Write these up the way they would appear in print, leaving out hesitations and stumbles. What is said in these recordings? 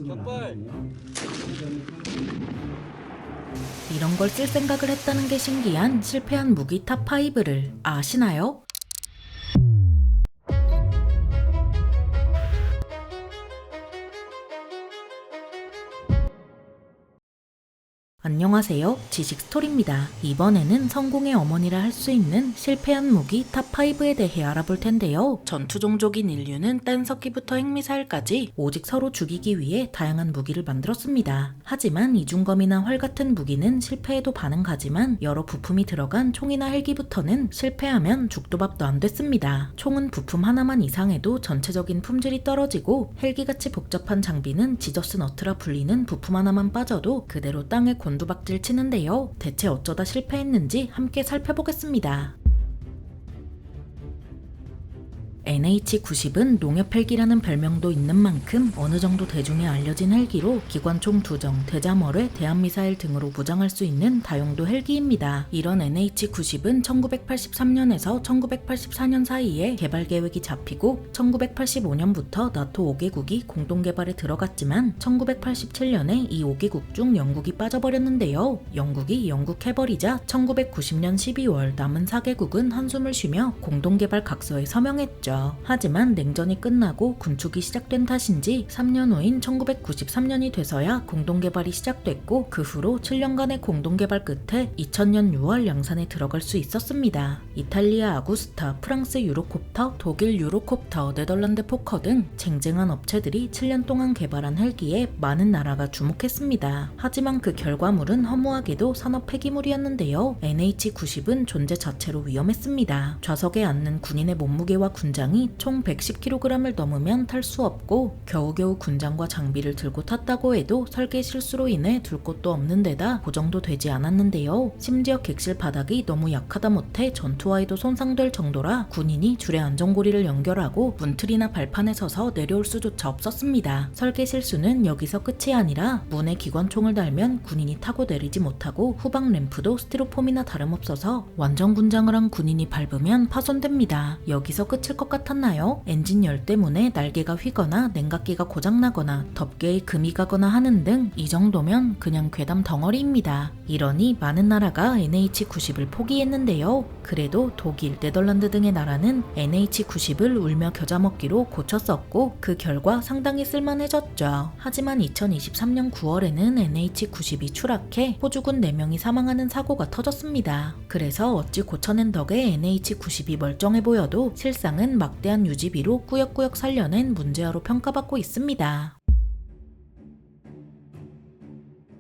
적발! 이런 걸 쓸 생각을 했다는 게 신기한 실패한 무기 탑5를 아시나요? 안녕하세요. 지식스토리입니다. 이번에는 성공의 어머니라 할 수 있는 실패한 무기 탑5에 대해 알아볼 텐데요. 전투 종족인 인류는 뗀석기부터 핵미사일까지 오직 서로 죽이기 위해 다양한 무기를 만들었습니다. 하지만 이중검이나 활 같은 무기는 실패에도 반은 가지만 여러 부품이 들어간 총이나 헬기부터는 실패하면 죽도 밥도 안 됐습니다. 총은 부품 하나만 이상해도 전체적인 품질이 떨어지고 헬기같이 복잡한 장비는 지저스 너트라 불리는 부품 하나만 빠져도 그대로 땅에 곤두박질 치는데요. 대체 어쩌다 실패했는지 함께 살펴보겠습니다. NH-90은 농협 헬기라는 별명도 있는 만큼 어느 정도 대중에 알려진 헬기로 기관총 두정, 대자머뢰, 대한미사일 등으로 무장할 수 있는 다용도 헬기입니다. 이런 NH-90은 1983년에서 1984년 사이에 개발 계획이 잡히고 1985년부터 나토 5개국이 공동 개발에 들어갔지만 1987년에 이 5개국 중 영국이 빠져버렸는데요. 영국이 영국해버리자 1990년 12월 남은 4개국은 한숨을 쉬며 공동 개발 각서에 서명했죠. 하지만 냉전이 끝나고 군축이 시작된 탓인지 3년 후인 1993년이 돼서야 공동개발이 시작됐고 그 후로 7년간의 공동개발 끝에 2000년 6월 양산에 들어갈 수 있었습니다. 이탈리아 아구스타, 프랑스 유로콥터, 독일 유로콥터, 네덜란드 포커 등 쟁쟁한 업체들이 7년 동안 개발한 헬기에 많은 나라가 주목했습니다. 하지만 그 결과물은 허무하게도 산업 폐기물이었는데요. NH-90은 존재 자체로 위험했습니다. 좌석에 앉는 군인의 몸무게와 군장이 총 110kg을 넘으면 탈 수 없고 겨우겨우 군장과 장비를 들고 탔다고 해도 설계 실수로 인해 둘 곳도 없는 데다 고정도 되지 않았는데요. 심지어 객실 바닥이 너무 약하다 못해 전투화에도 손상될 정도라 군인이 줄에 안전고리를 연결하고 문틀이나 발판에 서서 내려올 수조차 없었습니다. 설계 실수는 여기서 끝이 아니라 문에 기관총을 달면 군인이 타고 내리지 못하고 후방 램프도 스티로폼이나 다름없어서 완전 군장을 한 군인이 밟으면 파손됩니다. 여기서 끝일 것 같았나요? 엔진 열 때문에 날개가 휘거나 냉각기가 고장나거나 덮개에 금이 가거나 하는 등 이 정도면 그냥 괴담 덩어리입니다. 이러니 많은 나라가 NH-90을 포기했는데요. 그래도 독일, 네덜란드 등의 나라는 NH-90을 울며 겨자 먹기로 고쳤었고 그 결과 상당히 쓸만해졌죠. 하지만 2023년 9월에는 NH-90이 추락해 호주군 4명이 사망하는 사고가 터졌습니다. 그래서 어찌 고쳐낸 덕에 NH-90이 멀쩡해 보여도 실상은 막대한 유지비로 꾸역꾸역 살려낸 문제아로 평가받고 있습니다.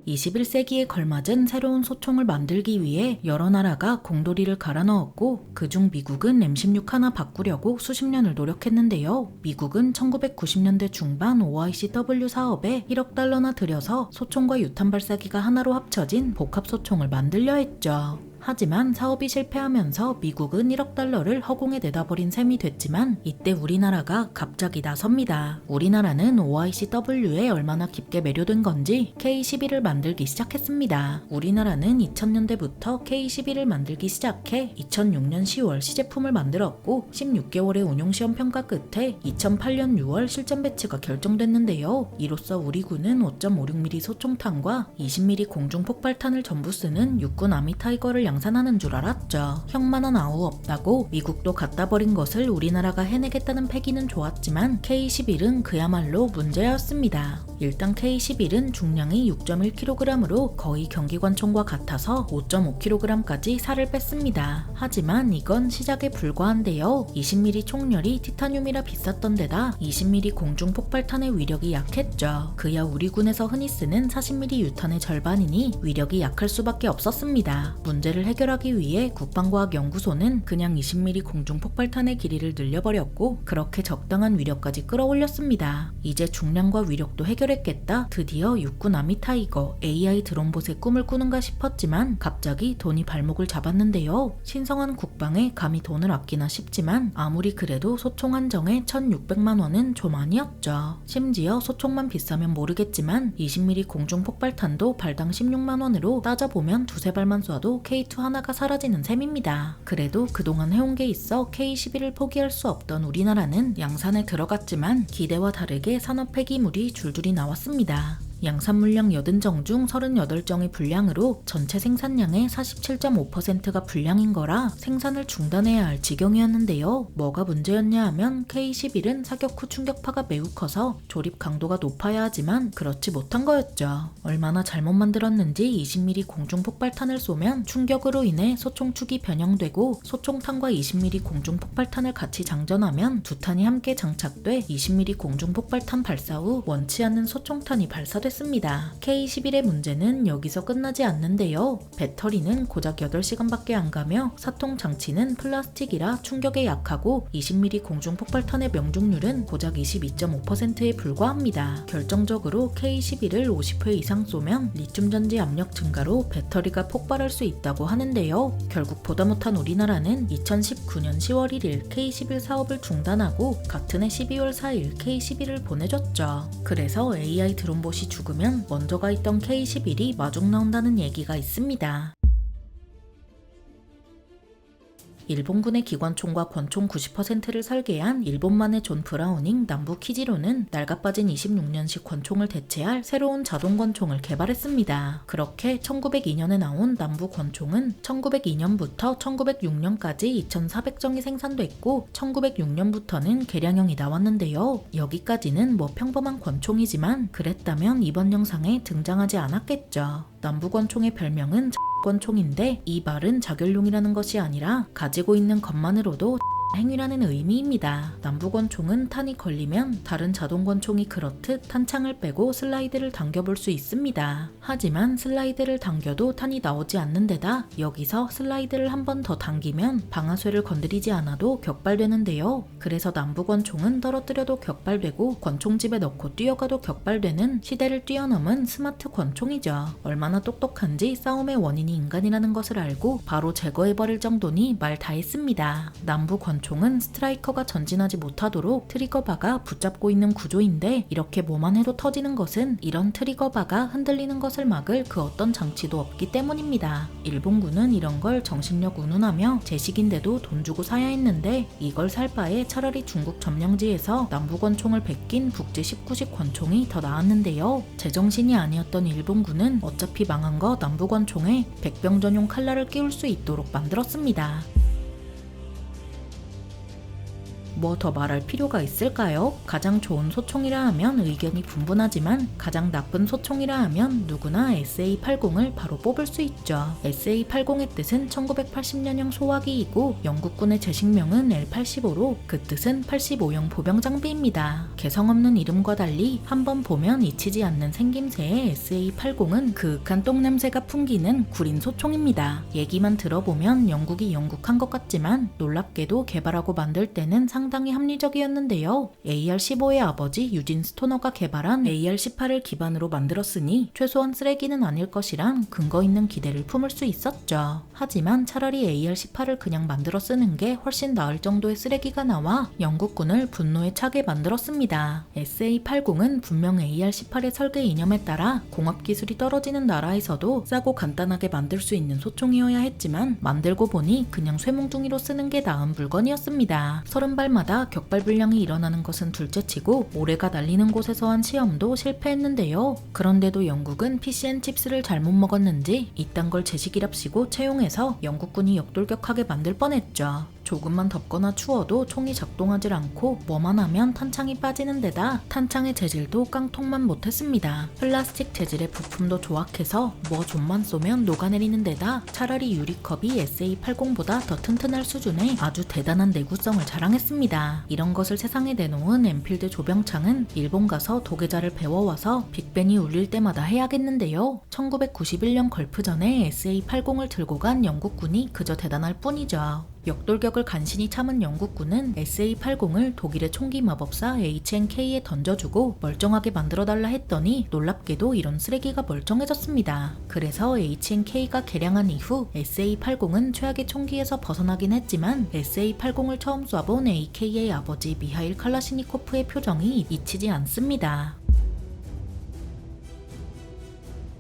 21세기에 걸맞은 새로운 소총을 만들기 위해 여러 나라가 공돌이를 갈아 넣었고 그중 미국은 M16 하나 바꾸려고 수십 년을 노력했는데요. 미국은 1990년대 중반 OICW 사업에 1억 달러나 들여서 소총과 유탄 발사기가 하나로 합쳐진 복합 소총을 만들려 했죠. 하지만 사업이 실패하면서 미국은 1억 달러를 허공에 내다버린 셈이 됐지만 이때 우리나라가 갑자기 나섭니다. 우리나라는 OICW에 얼마나 깊게 매료된 건지 K-11을 만들기 시작했습니다. 우리나라는 2000년대부터 K-11을 만들기 시작해 2006년 10월 시제품을 만들었고 16개월의 운용시험 평가 끝에 2008년 6월 실전 배치가 결정됐는데요. 이로써 우리 군은 5.56mm 소총탄과 20mm 공중폭발탄을 전부 쓰는 육군 아미타이거를 양산하는 줄 알았죠. 형만한 아우 없다고 미국도 갖다 버린 것을 우리나라가 해내겠다는 패기는 좋았지만 K-11은 그야말로 문제였습니다. 일단 K-11은 중량이 6.1kg으로 거의 경기관총과 같아서 5.5kg까지 살을 뺐습니다. 하지만 이건 시작에 불과한데요. 20mm 총열이 티타늄이라 비쌌던 데다 20mm 공중폭발탄의 위력이 약했죠. 그야 우리 군에서 흔히 쓰는 40mm 유탄의 절반이니 위력이 약할 수밖에 없었습니다. 문제를 해결하기 위해 국방과학연구소는 그냥 20mm 공중폭발탄의 길이를 늘려버렸고 그렇게 적당한 위력까지 끌어올렸습니다. 이제 중량과 위력도 해결했겠다. 드디어 육군 아미타이거 AI 드론봇의 꿈을 꾸는가 싶었지만 갑자기 돈이 발목을 잡았는데요. 신성한 국방에 감히 돈을 아끼나 싶지만 아무리 그래도 소총 한정에 1,600만 원은 좀 아니었죠. 심지어 소총만 비싸면 모르겠지만 20mm 공중폭발탄도 발당 16만 원으로 따져보면 두세 발만 쏴도 K2 포인트 하나가 사라지는 셈입니다. 그래도 그동안 해온 게 있어 K11을 포기할 수 없던 우리나라는 양산에 들어갔지만 기대와 다르게 산업 폐기물이 줄줄이 나왔습니다. 양산 물량 80정 중 38정의 불량으로 전체 생산량의 47.5%가 불량인 거라 생산을 중단해야 할 지경이었는데요. 뭐가 문제였냐 하면 K11은 사격 후 충격파가 매우 커서 조립 강도가 높아야 하지만 그렇지 못한 거였죠. 얼마나 잘못 만들었는지 20mm 공중폭발탄을 쏘면 충격으로 인해 소총축이 변형되고 소총탄과 20mm 공중폭발탄을 같이 장전하면 두 탄이 함께 장착돼 20mm 공중폭발탄 발사 후 원치 않는 소총탄이 발사됐습니다. K11의 문제는 여기서 끝나지 않는데요. 배터리는 고작 8시간밖에 안 가며 사통 장치는 플라스틱이라 충격에 약하고 20mm 공중폭발탄의 명중률은 고작 22.5%에 불과합니다. 결정적으로 K11을 50회 이상 쏘면 리튬 전지 압력 증가로 배터리가 폭발할 수 있다고 하는데요. 결국 보다 못한 우리나라는 2019년 10월 1일 K11 사업을 중단하고 같은 해 12월 4일 K11을 보내줬죠. 그래서 AI 드론봇이 죽으면 먼저 가 있던 K11이 마중 나온다는 얘기가 있습니다. 일본군의 기관총과 권총 90%를 설계한 일본만의 존 브라우닝 남부 키지로는 낡아빠진 26년식 권총을 대체할 새로운 자동 권총을 개발했습니다. 그렇게 1902년에 나온 남부 권총은 1902년부터 1906년까지 2,400정이 생산됐고 1906년부터는 개량형이 나왔는데요. 여기까지는 뭐 평범한 권총이지만 그랬다면 이번 영상에 등장하지 않았겠죠. 남부 권총의 별명은 권총인데 이 말은 자결용이라는 것이 아니라 가지고 있는 것만으로도 행위라는 의미입니다. 남부권총은 탄이 걸리면 다른 자동권총이 그렇듯 탄창을 빼고 슬라이드를 당겨볼 수 있습니다. 하지만 슬라이드를 당겨도 탄이 나오지 않는 데다 여기서 슬라이드를 한 번 더 당기면 방아쇠를 건드리지 않아도 격발되는데요. 그래서 남부권총은 떨어뜨려도 격발되고 권총집에 넣고 뛰어가도 격발되는 시대를 뛰어넘은 스마트 권총이죠. 얼마나 똑똑한지 싸움의 원인이 인간이라는 것을 알고 바로 제거해버릴 정도니 말 다 했습니다. 남부권총은 스트라이커가 전진하지 못하도록 트리거바가 붙잡고 있는 구조인데 이렇게 뭐만 해도 터지는 것은 이런 트리거바가 흔들리는 것을 막을 그 어떤 장치도 없기 때문입니다. 일본군은 이런 걸 정신력 운운하며 제식인데도 돈 주고 사야 했는데 이걸 살 바에 차라리 중국 점령지에서 남부권총을 베낀 북제 19식 권총이 더 나았는데요. 제정신이 아니었던 일본군은 어차피 망한 거 남부권총에 백병 전용 칼날을 끼울 수 있도록 만들었습니다. 뭐 더 말할 필요가 있을까요? 가장 좋은 소총이라 하면 의견이 분분하지만 가장 나쁜 소총이라 하면 누구나 SA-80을 바로 뽑을 수 있죠. SA-80의 뜻은 1980년형 소화기이고 영국군의 제식명은 L-85로 그 뜻은 85형 보병 장비입니다. 개성 없는 이름과 달리 한번 보면 잊히지 않는 생김새의 SA-80은 그윽한 똥냄새가 풍기는 구린 소총입니다. 얘기만 들어보면 영국이 영국한 것 같지만 놀랍게도 개발하고 만들 때는 상당히 합리적이었는데요. AR-15의 아버지 유진 스토너가 개발한 AR-18을 기반으로 만들었으니 최소한 쓰레기는 아닐 것이란 근거 있는 기대를 품을 수 있었죠. 하지만 차라리 AR-18을 그냥 만들어 쓰는 게 훨씬 나을 정도의 쓰레기가 나와 영국군을 분노에 차게 만들었습니다. SA-80은 분명 AR-18의 설계 이념에 따라 공업 기술이 떨어지는 나라에서도 싸고 간단하게 만들 수 있는 소총이어야 했지만 만들고 보니 그냥 쇠뭉둥이로 쓰는 게 나은 물건이었습니다. 30발마다 격발 불량이 일어나는 것은 둘째치고 모래가 날리는 곳에서 한 시험도 실패했는데요. 그런데도 영국은 PC&칩스를 잘못 먹었는지 이딴 걸 제식이랍시고 채용해서 영국군이 역돌격하게 만들 뻔했죠. 조금만 덥거나 추워도 총이 작동하질 않고 뭐만 하면 탄창이 빠지는 데다 탄창의 재질도 깡통만 못했습니다. 플라스틱 재질의 부품도 조악해서 뭐 좀만 쏘면 녹아내리는 데다 차라리 유리컵이 SA-80보다 더 튼튼할 수준의 아주 대단한 내구성을 자랑했습니다. 이런 것을 세상에 내놓은 엔필드 조병창은 일본 가서 도계자를 배워와서 빅벤이 울릴 때마다 해야겠는데요. 1991년 걸프전에 SA-80을 들고 간 영국군이 그저 대단할 뿐이죠. 역돌격을 간신히 참은 영국군은 SA-80을 독일의 총기 마법사 HNK에 던져주고 멀쩡하게 만들어달라 했더니 놀랍게도 이런 쓰레기가 멀쩡해졌습니다. 그래서 HNK가 개량한 이후 SA-80은 최악의 총기에서 벗어나긴 했지만 SA-80을 처음 쏴본 AK의 아버지 미하일 칼라시니코프의 표정이 잊히지 않습니다.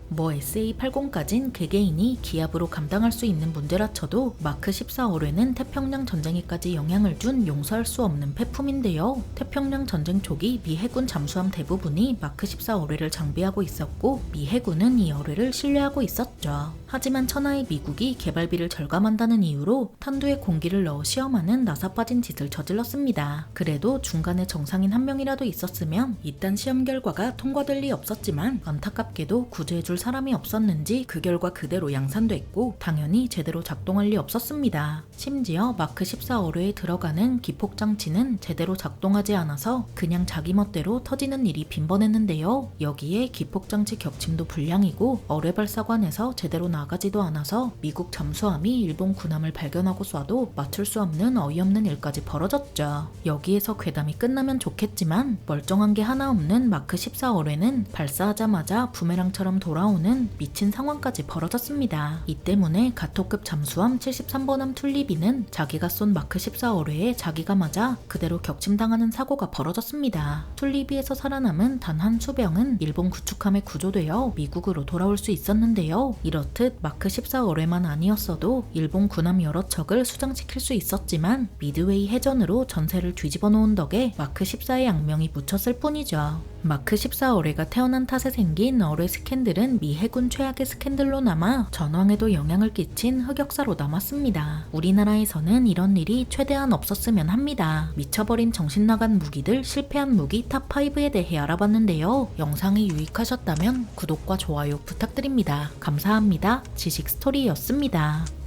뭐 SA-80까진 개개인이 기압으로 감당할 수 있는 문제라 쳐도 마크 14 어뢰는 태평양 전쟁에까지 영향을 준 용서할 수 없는 폐품인데요. 태평양 전쟁 초기 미 해군 잠수함 대부분이 마크 14 어뢰를 장비하고 있었고 미 해군은 이 어뢰를 신뢰하고 있었죠. 하지만 천하의 미국이 개발비를 절감한다는 이유로 탄두에 공기를 넣어 시험하는 나사 빠진 짓을 저질렀습니다. 그래도 중간에 정상인 한 명이라도 있었으면 이딴 시험 결과가 통과될 리 없었지만 안타깝게도 구제해줄 사람이 없었는지 그 결과 그대로 양산됐고 당연히 제대로 작동할 리 없었습니다. 심지어 마크 14 어뢰에 들어가는 기폭 장치는 제대로 작동하지 않아서 그냥 자기 멋대로 터지는 일이 빈번했는데요. 여기에 기폭 장치 격침도 불량이고 어뢰 발사관에서 제대로 나가지도 않아서 미국 잠수함이 일본 군함을 발견하고 쏴도 맞출 수 없는 어이없는 일까지 벌어졌죠. 여기에서 괴담이 끝나면 좋겠지만 멀쩡한 게 하나 없는 마크 14 어뢰는 발사하자마자 부메랑처럼 돌아오는 미친 상황까지 벌어졌습니다. 이 때문에 가토급 잠수함 73번함 툴리비는 자기가 쏜 마크 14 어뢰에 자기가 맞아 그대로 격침당하는 사고가 벌어졌습니다. 툴리비에서 살아남은 단 한 수병은 일본 구축함에 구조되어 미국으로 돌아올 수 있었는데요. 이렇듯 마크 14 어뢰만 아니었어도 일본 군함 여러 척을 수장시킬 수 있었지만 미드웨이 해전으로 전세를 뒤집어 놓은 덕에 마크 14의 악명이 묻혔을 뿐이죠. 마크 14 어뢰가 태어난 탓에 생긴 어뢰 스캔들은 미 해군 최악의 스캔들로 남아 전황에도 영향을 끼친 흑역사로 남았습니다. 우리나라에서는 이런 일이 최대한 없었으면 합니다. 미쳐버린 정신나간 무기들 실패한 무기 탑5에 대해 알아봤는데요. 영상이 유익하셨다면 구독과 좋아요 부탁드립니다. 감사합니다. 지식스토리였습니다.